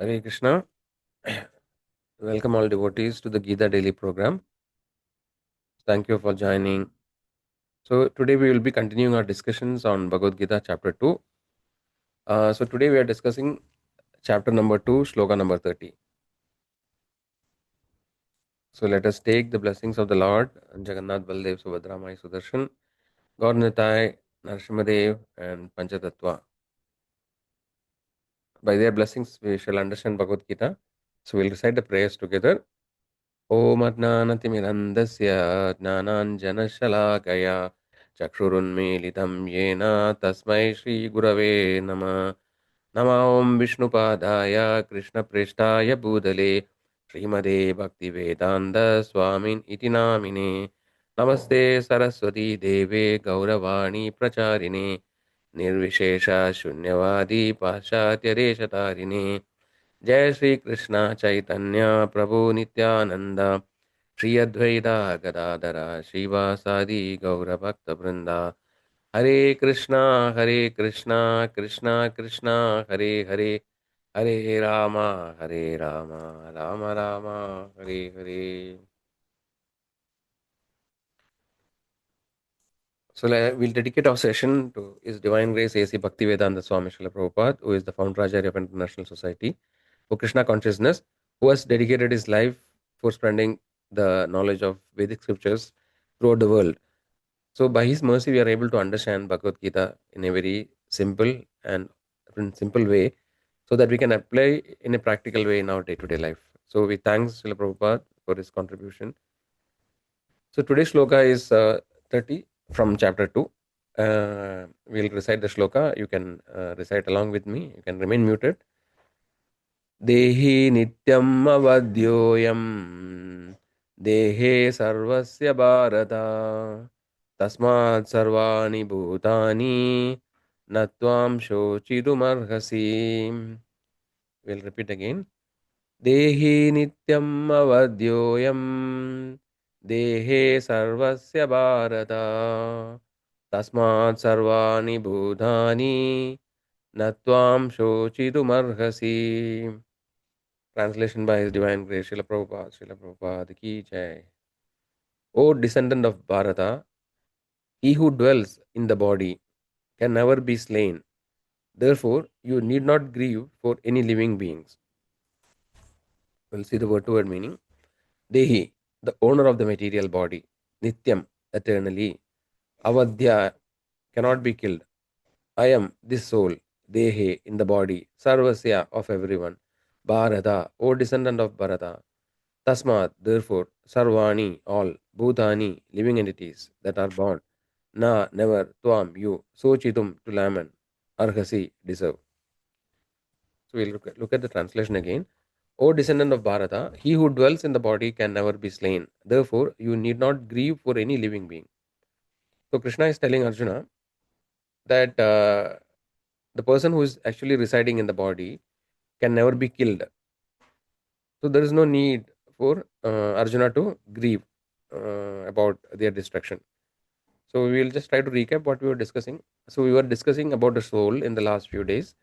Hare Krishna. Welcome all devotees to the Gita Daily program. Thank you for joining. So today we will be continuing our discussions on Bhagavad Gita chapter 2. So today we are discussing chapter number 2, sloka number 30. So let us take the blessings of the Lord, Jagannath Baldev Subhadra Mai Sudarshan, Gaur Nitai, Narsimadev and Panchatattva. By their blessings we shall understand Bhagavad Gita. So we'll recite the prayers together. ॐ अज्ञानतिमिरन्दस्य ज्ञानाञ्जनशलाकया चक्षुरुन्मीलितं येन तस्मै श्रीगुरवे नमः नमः ॐ विष्णुपादाय कृष्णप्रेष्ठाय भूतले श्रीमदे भक्तिवेदान्तस्वामिन् इति नामिने नमस्ते सरस्वती देवे गौरवाणी प्रचारिणे निर्विशेष शून्यवादी पाश्चात्यदेशतारिणे जय श्री कृष्ण चैतन्य प्रभु नित्यानंद श्री अद्वैता गदाधर श्रीवासादि गौर भक्त वृंदा हरे Krishna Krishna Krishna Hare Hare Hare Ram Ram Ram Hare Hare. So we'll dedicate our session to His Divine Grace A.C. Bhaktivedanta Swami Srila Prabhupada, who is the founder Acharya of International Society for Krishna Consciousness, who has dedicated his life for spreading the knowledge of Vedic scriptures throughout the world. So by his mercy, we are able to understand Bhagavad Gita in a very simple way, so that we can apply in a practical way in our day-to-day life. So we thank Srila Prabhupada for his contribution. So today's shloka is 30 from chapter 2. We'll recite the shloka. You can recite along with me. You can remain muted. Dehi nityam avadyoyam dehe sarvasya bharata tasmat sarvani bhutani natvam shochidumarhasi. We'll repeat again. Dehi nityam avadyoyam dehe sarvasya bharata tasmat sarvani bhutani natvam shochidumarhasi. Translation by His Divine Grace, Srila Prabhupada. Srila Prabhupada ki jai. O descendant of Bharata, he who dwells in the body can never be slain. Therefore, you need not grieve for any living beings. We'll see the word-to-word meaning. Dehi, the owner of the material body. Nityam, eternally. Avadhya, cannot be killed. I am this soul. Dehe, in the body. Sarvasya, of everyone. Bharata, O descendant of Bharata. Tasmat, therefore, Sarvani, all, Bhutani, living entities that are born, Na, never, Tvam, you, Sochitum, to lament, Arhasi, deserve. So we'll look at the translation again. O descendant of Bharata, he who dwells in the body can never be slain. Therefore, you need not grieve for any living being. So Krishna is telling Arjuna that the person who is actually residing in the body can never be killed. So there is no need for Arjuna to grieve about their destruction. So we will just try to recap what we were discussing. So we were discussing about the soul in the last few days,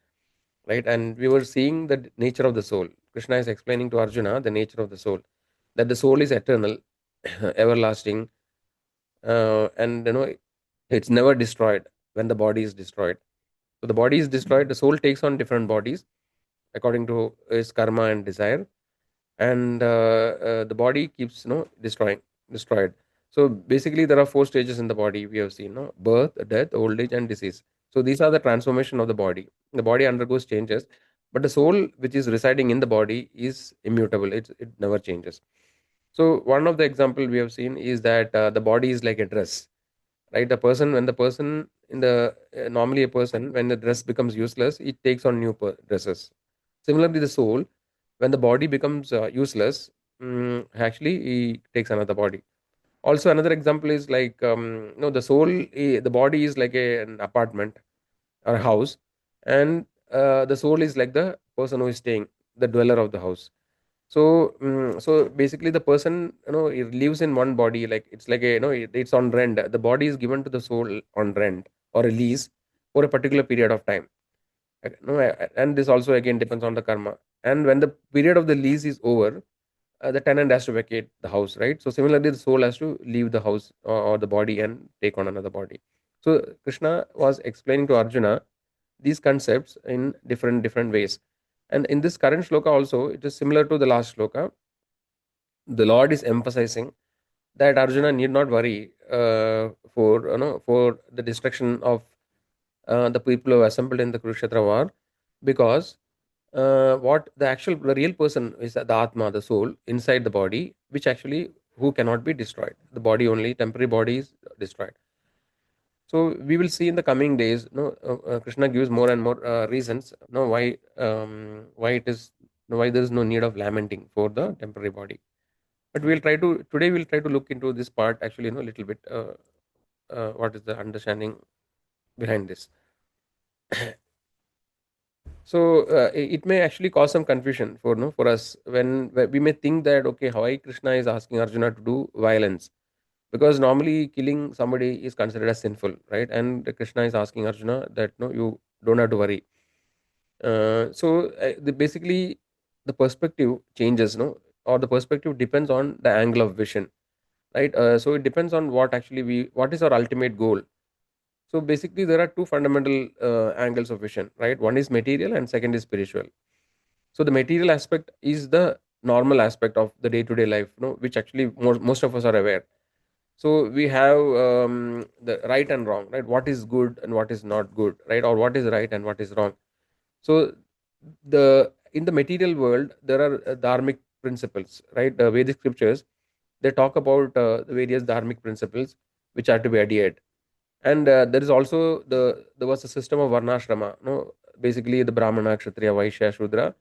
right? And we were seeing the nature of the soul. Krishna is explaining to Arjuna the nature of the soul, that the soul is eternal, everlasting, and it's never destroyed when the body is destroyed. So the body is destroyed, the soul takes on different bodies according to its karma and desire, and the body keeps destroyed. So basically there are four stages in the body we have seen, no? Birth, death, old age and disease. So these are the transformation of the body. The body undergoes changes, but the soul which is residing in the body is immutable. It never changes. So one of the example we have seen is that the body is like a dress, right? The person When the person in the normally a person, when the dress becomes useless, it takes on new dresses. Similarly, the soul, when the body becomes useless, actually he takes another body. Also another example is like the soul, the body is like an apartment or a house, and the soul is like the person who is staying, the dweller of the house. So so basically the person, he lives in one body, like it's like it's on rent. The body is given to the soul on rent or a lease for a particular period of time. And this also again depends on the karma. and when the period of the lease is over, the tenant has to vacate the house, right? So similarly, the soul has to leave the house or the body and take on another body. So Krishna was explaining to Arjuna these concepts in different ways. And in this current shloka also, it is similar to the last shloka. The Lord is emphasizing that Arjuna need not worry for for the destruction of the people who are assembled in the Kurukshetra war, because what the real person is the Atma, the soul inside the body, which actually who cannot be destroyed. The body only, temporary body is destroyed. So we will see in the coming days. No, Krishna gives more and more reasons. No, why it is why there is no need of lamenting for the temporary body. But we'll try to today we'll try to look into this part actually, a little bit. What is the understanding behind this? So it may actually cause some confusion for no for us when we may think that okay, why Krishna is asking Arjuna to do violence, because normally killing somebody is considered as sinful, right? And Krishna is asking Arjuna that no, you don't have to worry. Basically the perspective changes, no, or the perspective depends on the angle of vision, right? So it depends on what is our ultimate goal. So basically there are two fundamental angles of vision, right? One is material and second is spiritual. So the material aspect is the normal aspect of the day to day life, which actually most of us are aware. So we have the right and wrong, right? What is good and what is not good, right? Or what is right and what is wrong. So the in the material world there are dharmic principles, right? Vedic scriptures, they talk about the various dharmic principles which are to be adhered. And there is also there was a system of varnashrama, basically the brahmana, kshatriya, vaishya, shudra,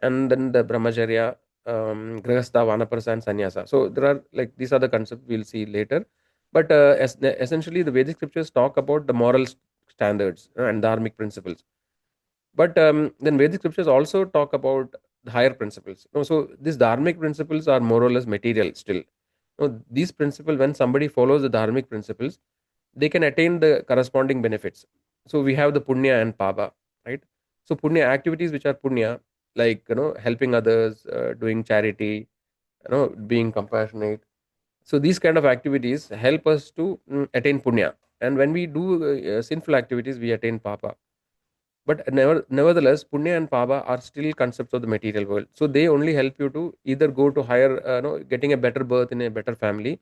and then the brahmacharya, grihastha, vanaprastha, and sannyasa. So there are like these are the concepts we'll see later. But essentially the Vedic scriptures talk about the moral standards and dharmic principles. But then Vedic scriptures also talk about the higher principles. So these dharmic principles are more or less material still. These principles, when somebody follows the dharmic principles, they can attain the corresponding benefits. So we have the punya and paba, right? So punya activities which are punya, like helping others, doing charity, being compassionate. So these kind of activities help us to attain punya. And when we do sinful activities, we attain papa. But nevertheless, punya and pava are still concepts of the material world. So they only help you to either go to higher, getting a better birth in a better family,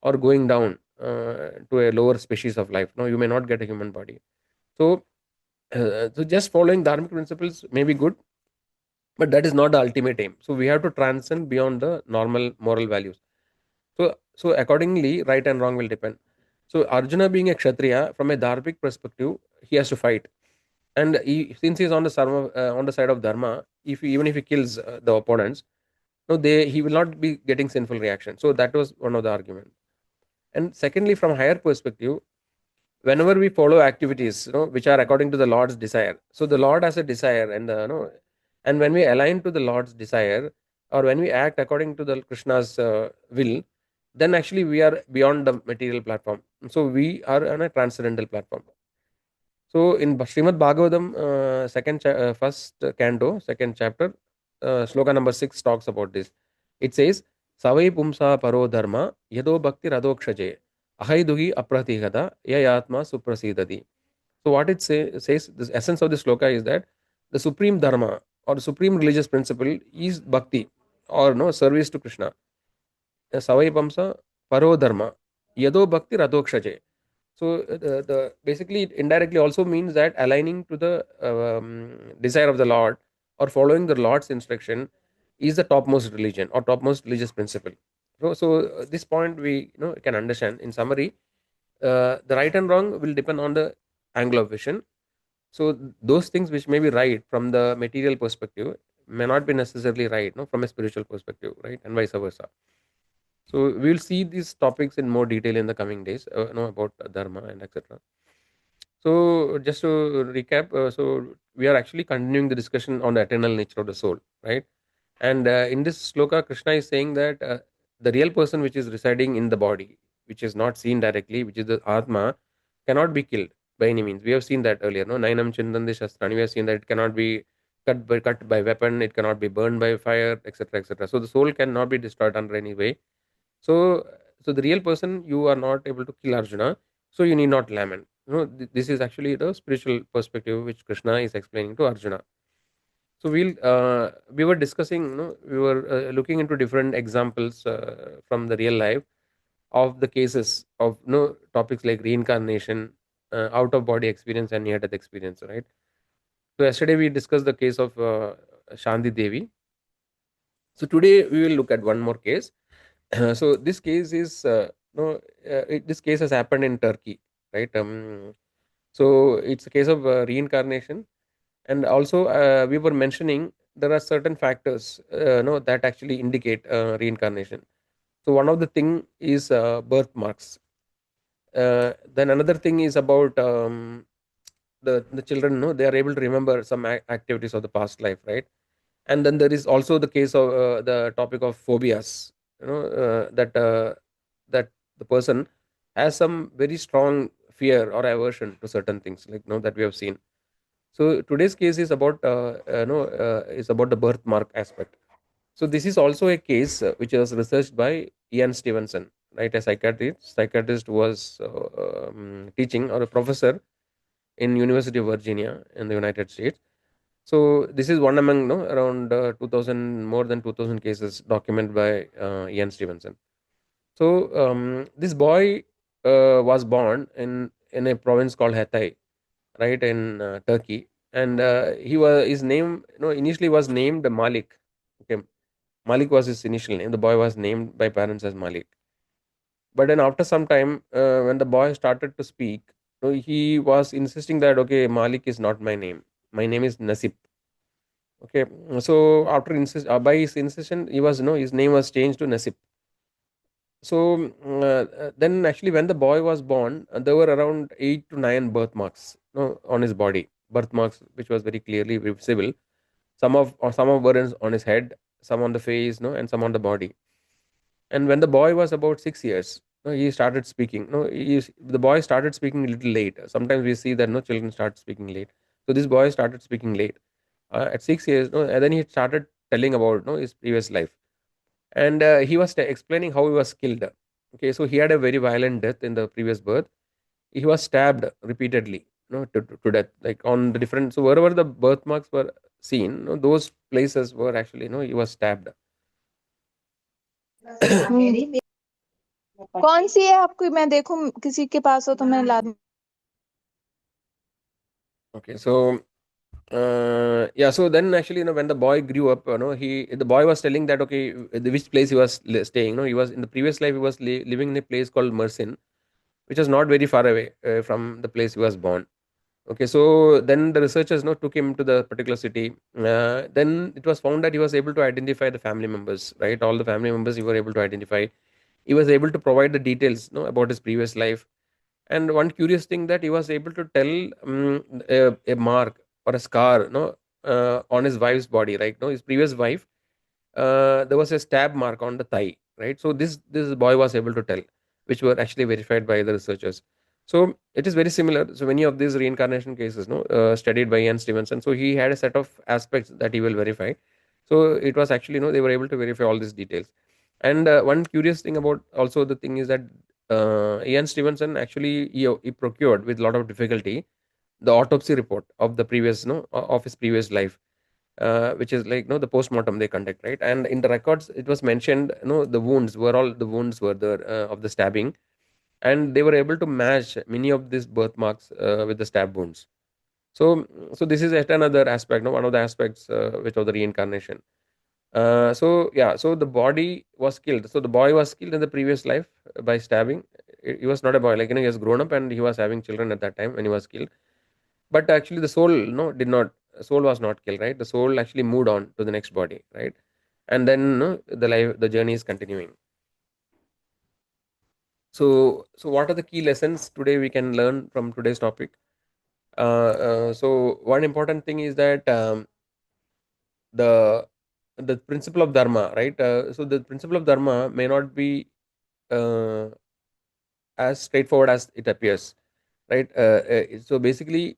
or going down to a lower species of life. No, you may not get a human body. So, so just following dharmic principles may be good, but that is not the ultimate aim. So we have to transcend beyond the normal moral values. So accordingly, right and wrong will depend. So Arjuna being a kshatriya, from a dharmic perspective, he has to fight, and since he's on on the side of dharma, even if he kills the opponents, no, he will not be getting sinful reaction. So that was one of the argument. And secondly, from higher perspective, whenever we follow activities, which are according to the Lord's desire, so the Lord has a desire, and and when we align to the Lord's desire, or when we act according to the Krishna's will, then actually we are beyond the material platform. So we are on a transcendental platform. So in Srimad Bhagavatam, first canto, second chapter, sloka number 6 talks about this. It says, Savai pumsa paro dharma yado bhakti radokshaje ahaiduhi apratihata yayatma suprasidati. So what says, the essence of the sloka is that the supreme dharma or the supreme religious principle is bhakti, or no, service to Krishna. Savai pamsa paro dharma yado bhakti radokshaje. So basically it indirectly also means that aligning to the desire of the Lord, or following the Lord's instruction, is the topmost religion or topmost religious principle. So this point we can understand. In summary, the right and wrong will depend on the angle of vision. So those things which may be right from the material perspective may not be necessarily right, from a spiritual perspective, right, and vice versa. So we will see these topics in more detail in the coming days, about dharma and etc. So just to recap, so we are actually continuing the discussion on the eternal nature of the soul, right? And in this sloka, Krishna is saying that the real person which is residing in the body, which is not seen directly, which is the Atma, cannot be killed by any means. We have seen that earlier, no? Nainam Chindandi Shastrani, we have seen that it cannot be cut by weapon, it cannot be burned by fire, etc., etc. So the soul cannot be destroyed under any way. So, so the real person, you are not able to kill Arjuna, so you need not lament. This is actually the spiritual perspective which Krishna is explaining to Arjuna. So we were discussing, we were looking into different examples from the real life of the cases of topics like reincarnation, out of body experience, and near death experience, right? So yesterday we discussed the case of Shanti Devi. So today we will look at one more case. So this case is this case has happened in Turkey, right? So it's a case of reincarnation, and also we were mentioning there are certain factors no, that actually indicate reincarnation. So one of the thing is birthmarks. Then another thing is about the children. No, they are able to remember some activities of the past life, right? And then there is also the case of the topic of phobias. That the person has some very strong fear or aversion to certain things, like that we have seen. So today's case is about is about the birthmark aspect. So this is also a case which was researched by Ian Stevenson, right? A psychiatrist who was teaching, or a professor in University of Virginia in the United States. So this is one among around 2000, more than 2000 cases documented by Ian Stevenson. So this boy was born in a province called Hatay, right, in Turkey, and he was his name initially was named Malik. Okay, Malik was his initial name. The boy was named by parents as Malik. But then after some time, when the boy started to speak, he was insisting that okay, Malik is not my name. My name is Nasib. Okay, so after by his insistence, he was his name was changed to Nasib. So then actually when the boy was born, there were around 8 to 9 birthmarks on his body, birthmarks which was very clearly visible. Some of were on his head, some on the face, and some on the body. And when the boy was about 6 years, he started speaking. The boy started speaking a little late. Sometimes we see that no children start speaking late. So this boy started speaking late at 6 years. And then he started telling about his previous life, and he was explaining how he was killed. Okay, so he had a very violent death in the previous birth. He was stabbed repeatedly, to death, like on the different. So wherever the birthmarks were seen, those places were actually, he was stabbed. कौन सी है आपको, मैं देखूं किसी के पास हो तो मैं ला दूं। Okay, so yeah, so then actually, when the boy grew up, the boy was telling that okay, which place he was staying. He was in the previous life he was living in a place called Mersin, which was not very far away from the place he was born. Okay, so then the researchers took him to the particular city. Then it was found that he was able to identify the family members, right? All the family members he were able to identify. He was able to provide the details, about his previous life. And one curious thing that he was able to tell a mark or a scar, on his wife's body, right? No, his previous wife, there was a stab mark on the thigh, right? So this boy was able to tell, which were actually verified by the researchers. So it is very similar. So many of these reincarnation cases, studied by Ian Stevenson. So he had a set of aspects that he will verify. So it was actually, they were able to verify all these details. And one curious thing about also the thing is that Ian Stevenson actually he procured with a lot of difficulty the autopsy report of the previous, of his previous life, which is like the post-mortem they conduct, right? And in the records it was mentioned, the wounds were there of the stabbing, and they were able to match many of these birthmarks with the stab wounds. So this is yet another aspect, one of the aspects which of the reincarnation. So yeah, so the body was killed. So the boy was killed in the previous life by stabbing. He was not a boy, like he has grown up and he was having children at that time when he was killed. But actually, the soul did not. Soul was not killed, right? The soul actually moved on to the next body, right? And then the journey is continuing. So what are the key lessons today we can learn from today's topic? So one important thing is that the the principle of dharma, right? So the principle of dharma may not be uh, as straightforward as it appears, right? So basically,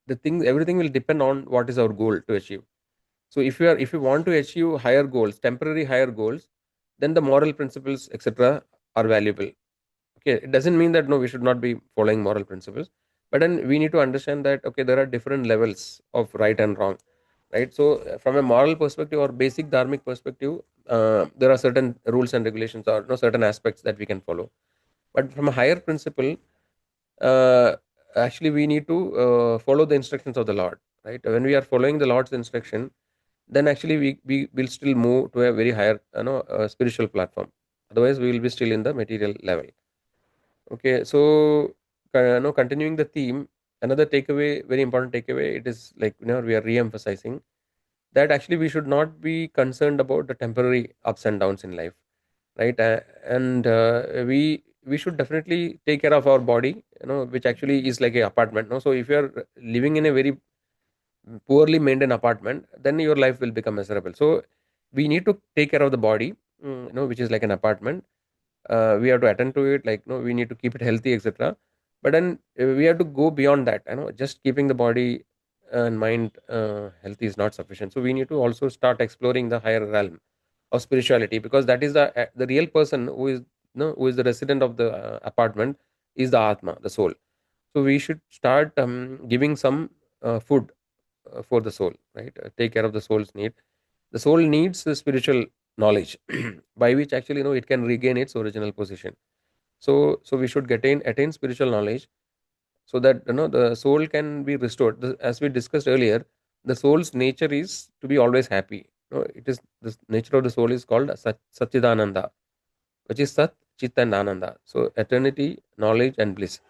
everything will depend on what is our goal to achieve. So if you want to achieve higher goals, temporary higher goals, then the moral principles, etc., are valuable. Okay, it doesn't mean that no, we should not be following moral principles, but then we need to understand that okay, there are different levels of right and wrong, right? So from a moral perspective or basic dharmic perspective, there are certain rules and regulations or no certain aspects that we can follow. But from a higher principle, uh, actually we need to follow the instructions of the Lord, right? When we are following the Lord's instruction, then actually we will still move to a very higher spiritual platform. Otherwise we will be still in the material level. Okay, so continuing the theme, another takeaway, very important takeaway, it is like we are re-emphasizing that actually we should not be concerned about the temporary ups and downs in life, right? And we should definitely take care of our body, which actually is like a apartment. No, so if you are living in a very poorly maintained apartment, then your life will become miserable. So we need to take care of the body, which is like an apartment. We have to attend to it, like we need to keep it healthy, etc. But then we have to go beyond that. Just keeping the body and mind healthy is not sufficient. So we need to also start exploring the higher realm of spirituality, because that is the real person who is who is the resident of the apartment, is the atma, the soul. So we should start giving some food for the soul, right? Take care of the soul's need. The soul needs the spiritual knowledge by which actually it can regain its original position. So we should attain spiritual knowledge, so that the soul can be restored. As we discussed earlier, the soul's nature is to be always happy. It is the nature of the soul is called Satchidananda, which is Sat, Chit, and Ananda. So eternity, knowledge, and bliss.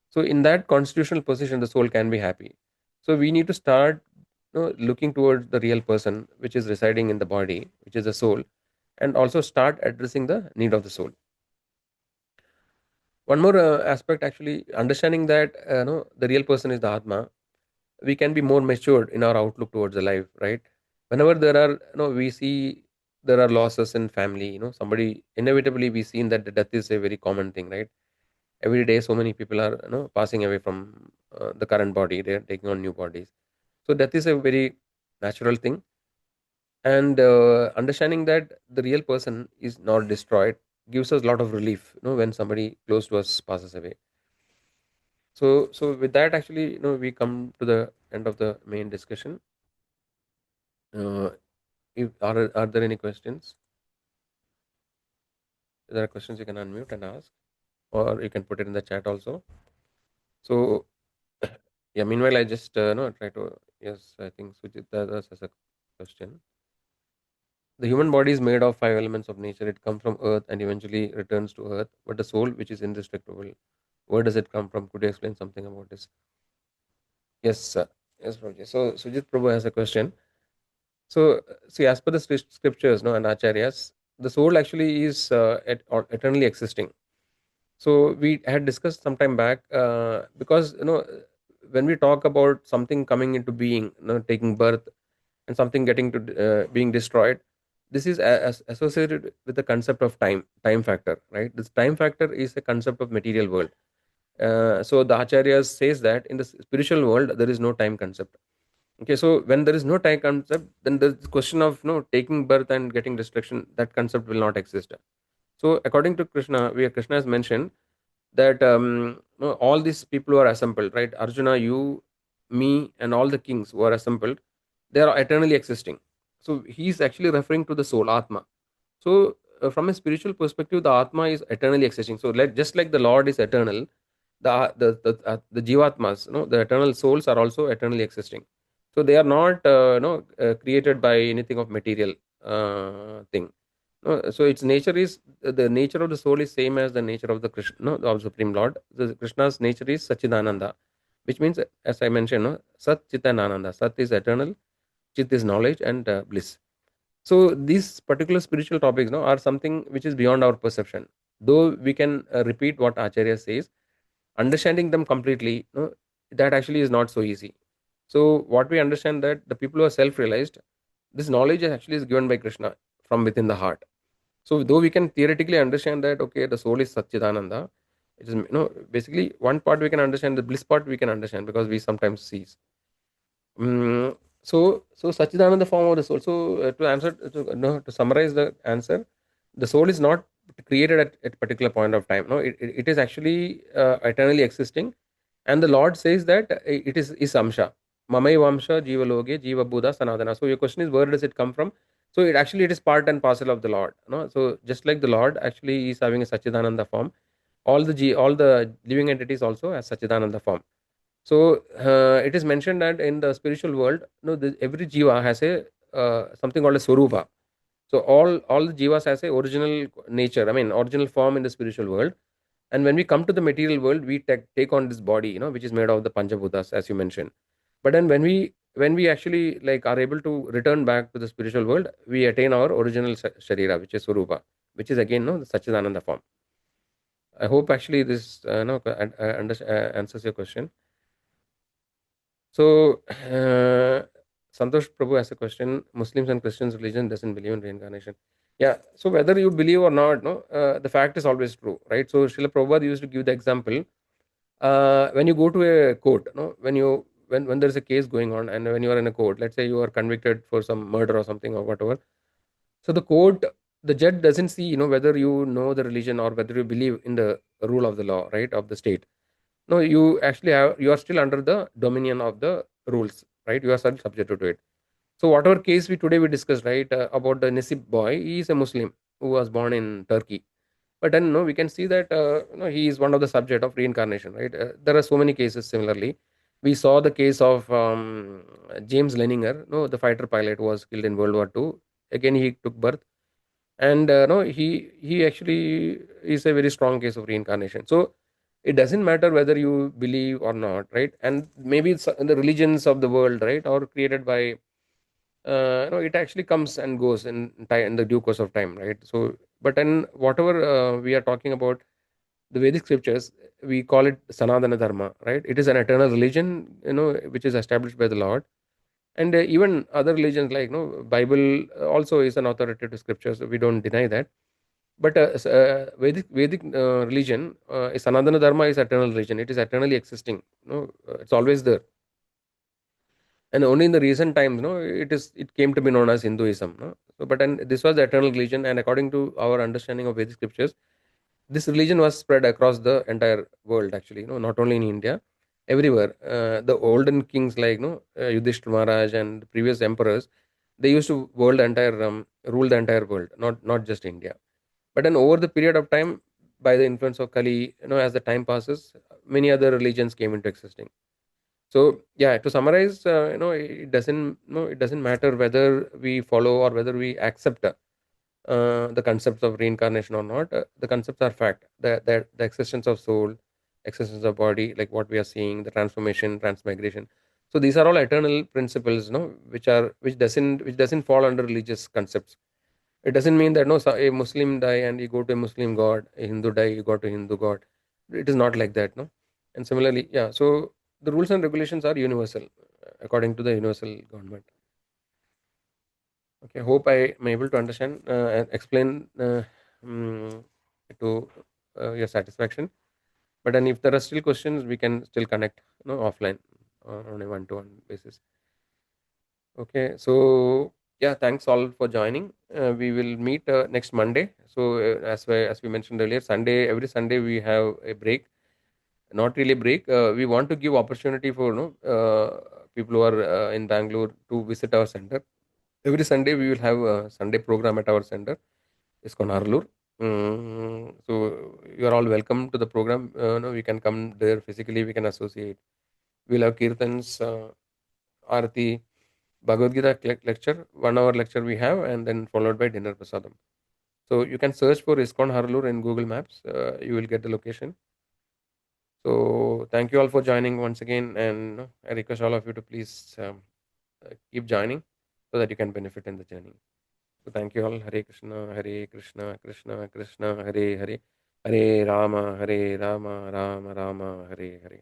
So in that constitutional position, the soul can be happy. So we need to start looking towards the real person, which is residing in the body, which is the soul, and also start addressing the need of the soul. One more aspect, actually, understanding that the real person is the Atma, we can be more matured in our outlook towards the life, right? Whenever there are, we see there are losses in family, somebody inevitably we seen that the death is a very common thing, right? Every day, so many people are, passing away from the current body; they are taking on new bodies. So death is a very natural thing, and understanding that the real person is not destroyed gives us a lot of relief, when somebody close to us passes away. So with that, actually, we come to the end of the main discussion. uh, are there any questions? If there are questions, you can unmute and ask, or you can put it in the chat also. So yeah, meanwhile I just no try to, yes, I think Sujita has a question. The human body is made of five elements of nature. It comes from earth and eventually returns to earth, but the soul, which is indestructible, where does it come from? Could you explain something about this? Yes, yes, Prabhuji. So Sujit Prabhu has a question. So, see, as per the scriptures, no, and acharyas, the soul actually is or eternally existing. So we had discussed some time back, because when we talk about something coming into being, taking birth, and something getting to being destroyed, this is associated with the concept of time factor, right? This time factor is a concept of material world. So the acharyas says that in the spiritual world there is no time concept. Okay, so when there is no time concept, then the question of taking birth and getting destruction, that concept will not exist. So according to Krishna, Krishna has mentioned that all these people who are assembled, right? Arjuna, you, me, and all the kings who are assembled, they are eternally existing. So he is actually referring to the soul, Atma. So from a spiritual perspective, the Atma is eternally existing. So just like the Lord is eternal, the Jivatmas, the eternal souls are also eternally existing. So they are not created by anything of material thing. No, so its nature is, the nature of the soul is same as the nature of the Krishna, no, of Supreme Lord. The Krishna's nature is Sachidananda, which means, as I mentioned, Sat, Chit, and Ananda. Sat is eternal, Chit is knowledge, and bliss. So these particular spiritual topics, are something which is beyond our perception. Though we can repeat what Acharya says, understanding them completely, that actually is not so easy. So what we understand, that the people who are self-realized, this knowledge actually is given by Krishna from within the heart. So though we can theoretically understand that okay, the soul is Satchidananda, it is basically one part we can understand, the bliss part we can understand because we sometimes see. So Sachidananda form of the soul. So to answer, to, no, to summarize the answer, the soul is not created at a particular point of time. No, it is actually eternally existing, and the Lord says that it is Amsha. Mamai Vamsha Jiva Loge Jiva Buddha Sanadana. So your question is, where does it come from? So it is part and parcel of the Lord. No, so just like the Lord actually is having a Sachidananda form, all the living entities also has Sachidananda form. So it is mentioned that in the spiritual world, no, every jiva has a something called a swarupa. So all the jivas has a original nature. I mean, original form in the spiritual world. And when we come to the material world, we take on this body, which is made of the panchabhutas, as you mentioned. But then when we actually like are able to return back to the spiritual world, we attain our original sharira, which is swarupa, which is again no the Sachidananda form. I hope actually this answers your question. So, Santosh Prabhu has a question. Muslims and Christians religion doesn't believe in reincarnation. Yeah. So whether you believe or not, no, the fact is always true, right? So Srila Prabhupada used to give the example. When you go to a court, no, when there is a case going on, and when you are in a court, let's say you are convicted for some murder or something or whatever. So the judge doesn't see, whether you know the religion or whether you believe in the rule of the law, right, of the state. No, you are still under the dominion of the rules, right? You are still subjected to it. So whatever case we discussed, right, about the Nisib boy, he is a Muslim who was born in Turkey. But then no, we can see that he is one of the subject of reincarnation, right? There are so many cases similarly. We saw the case of James Leninger, no, the fighter pilot who was killed in World War II. Again, he took birth, and no, he actually is a very strong case of reincarnation. So it doesn't matter whether you believe or not, right? And maybe it's the religions of the world, right, or created by no, it actually comes and goes in the due course of time, right? So but then whatever we are talking about, the Vedic scriptures, we call it Sanatana Dharma, right? It is an eternal religion, which is established by the Lord. And even other religions like Bible also is an authoritative scripture, so we don't deny that. But Vedic religion, Sanatana Dharma is eternal religion. It is eternally existing. It's always there. And only in the recent times, it came to be known as Hinduism. No? So, but then this was the eternal religion, and according to our understanding of Vedic scriptures, this religion was spread across the entire world. Actually, not only in India, everywhere. The olden kings like Yudhishthira Maharaj and the previous emperors, they used to rule the entire world, not just India. But then over the period of time, by the influence of Kali, as the time passes, many other religions came into existing. So yeah, to summarize, it doesn't matter whether we follow or whether we accept the concepts of reincarnation or not. The concepts are fact. The existence of soul, existence of body, like what we are seeing, the transformation, transmigration. So these are all eternal principles, which doesn't fall under religious concepts. It doesn't mean that a Muslim die and you go to a Muslim god, a Hindu die, you go to a Hindu god. It is not like that, no. And similarly, yeah. So the rules and regulations are universal, according to the universal government. Okay, hope I am able to understand and explain mm, to your satisfaction. But then, if there are still questions, we can still connect, offline on a one-to-one basis. Okay, so yeah, thanks all for joining. We will meet next Monday. So as we mentioned earlier, every Sunday we have a break. Not really break. We want to give opportunity for people who are in Bangalore to visit our center. Every Sunday we will have a Sunday program at our center. It's called Harlur. So you are all welcome to the program. No, we can come there physically. We can associate. We'll have kirtans, arati, Bhagavad Gita lecture, 1 hour lecture we have, and then followed by dinner prasadam. So you can search for ISKCON Harlur in Google Maps. You will get the location. So thank you all for joining once again, and I request all of you to please keep joining so that you can benefit in the journey. So thank you all. Hare Krishna, Krishna Krishna, Hare Hare, Hare Rama, Rama Rama, Hare Hare.